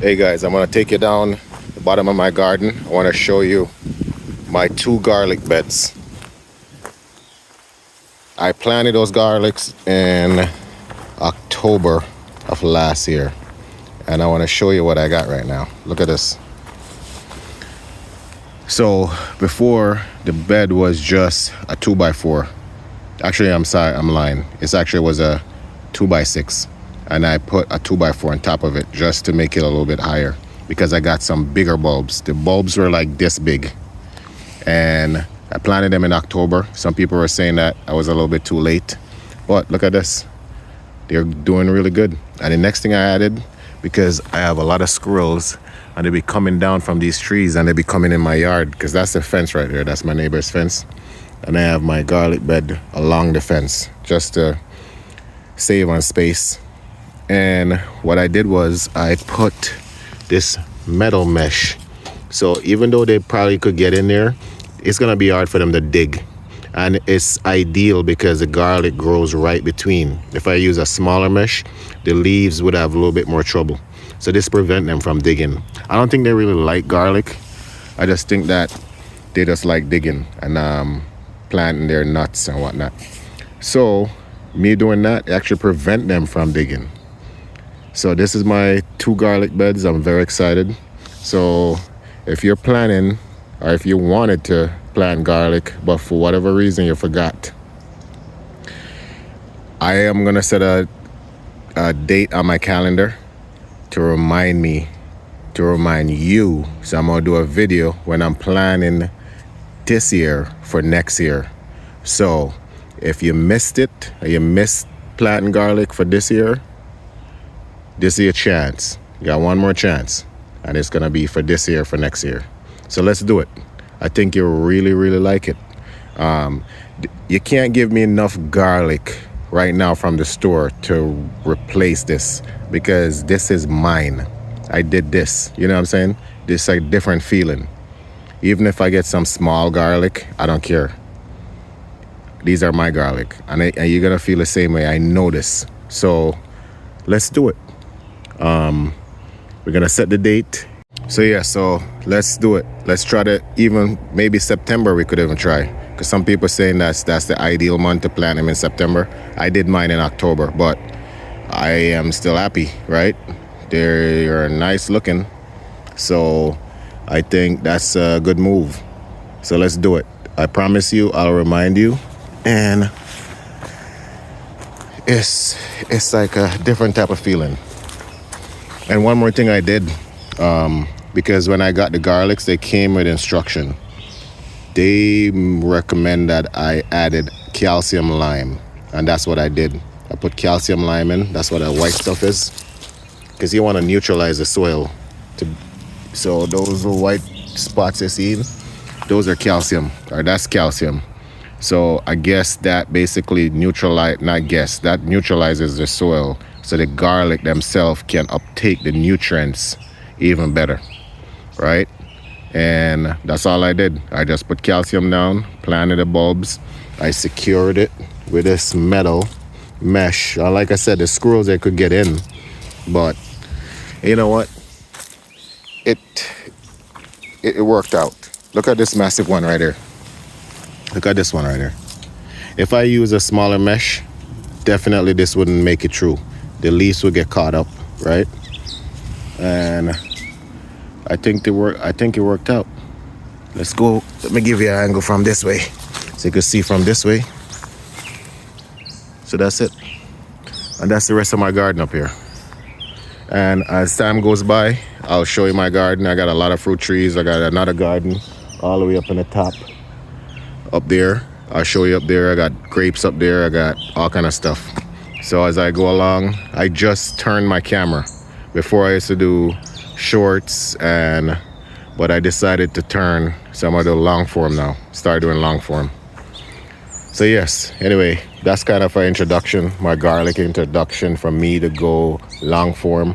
Hey guys, I'm gonna take you down the bottom of my garden. I want to show you my 2 garlic beds. I planted those garlics in October of last year, and I want to show you what I got right now. Look at this. So before, the bed was just a 2x4. Actually, I'm sorry, I'm lying. It actually was a 2x6, and I put a 2x4 on top of it just to make it a little bit higher because I got some bigger bulbs. The bulbs were like this big, and I planted them in October. Some people were saying that I was a little bit too late, but look at this. They're doing really good. And the next thing I added, because I have a lot of squirrels, and they be coming down from these trees and they be coming in my yard, because that's the fence right there. That's my neighbor's fence. And I have my garlic bed along the fence just to save on space. And what I did was I put this metal mesh. So even though they probably could get in there, it's gonna be hard for them to dig. And it's ideal because the garlic grows right between. If I use a smaller mesh, the leaves would have a little bit more trouble. So this prevents them from digging. I don't think they really like garlic. I just think that they just like digging and planting their nuts and whatnot. So me doing that actually prevent them from digging. So this is my 2 garlic beds. I'm very excited. So if you're planning, or if you wanted to plant garlic, but for whatever reason you forgot, I am gonna set a date on my calendar to remind me, to remind you. So I'm gonna do a video when I'm planning this year for next year. So if you missed it, or you missed planting garlic for this year, this is your chance. You got one more chance, and it's gonna be for this year, for next year. So let's do it. I think you'll really, really like it. You can't give me enough garlic right now from the store to replace this, because this is mine. I did this, you know what I'm saying? This is a different feeling. Even if I get some small garlic, I don't care. These are my garlic, and you're gonna feel the same way. I know this. So let's do it. We're gonna set the date. So yeah, so let's do it. Let's try to, even maybe September we could even try, because some people saying that's the ideal month to plant them in September. I did mine in October, but I am still happy, right? They're nice looking, so I think that's a good move. So let's do it. I promise you, I'll remind you, and it's like a different type of feeling. And one more thing I did, because when I got the garlics, they came with instruction. They recommend that I added calcium lime, and that's what I did. I put calcium lime in. That's what that white stuff is, because you want to neutralize the soil. So those little white spots you see, those are calcium, or that's calcium. So I guess that basically that neutralizes the soil, so the garlic themselves can uptake the nutrients even better, right? And that's all I did. I just put calcium down, planted the bulbs. I secured it with this metal mesh. Like I said, the squirrels, they could get in, but you know what? It worked out. Look at this massive one right here. Look at this one right here. If I use a smaller mesh, definitely this wouldn't make it through. The leaves would get caught up, right? And I think it worked out. Let's go. Let me give you an angle from this way, so you can see from this way. So that's it. And that's the rest of my garden up here. And as time goes by, I'll show you my garden. I got a lot of fruit trees. I got another garden all the way up in the top. Up there, I'll show you up there. I got grapes up there. I got all kind of stuff. So as I go along, I just turned my camera. Before I used to do shorts, but I decided to turn, so I'm gonna do long form now. Start doing long form. So yes, anyway, that's kind of an introduction, my garlic introduction from me to go long form.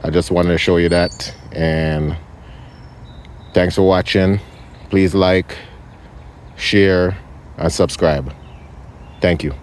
I just wanted to show you that, and thanks for watching. Please like, share, and subscribe. Thank you.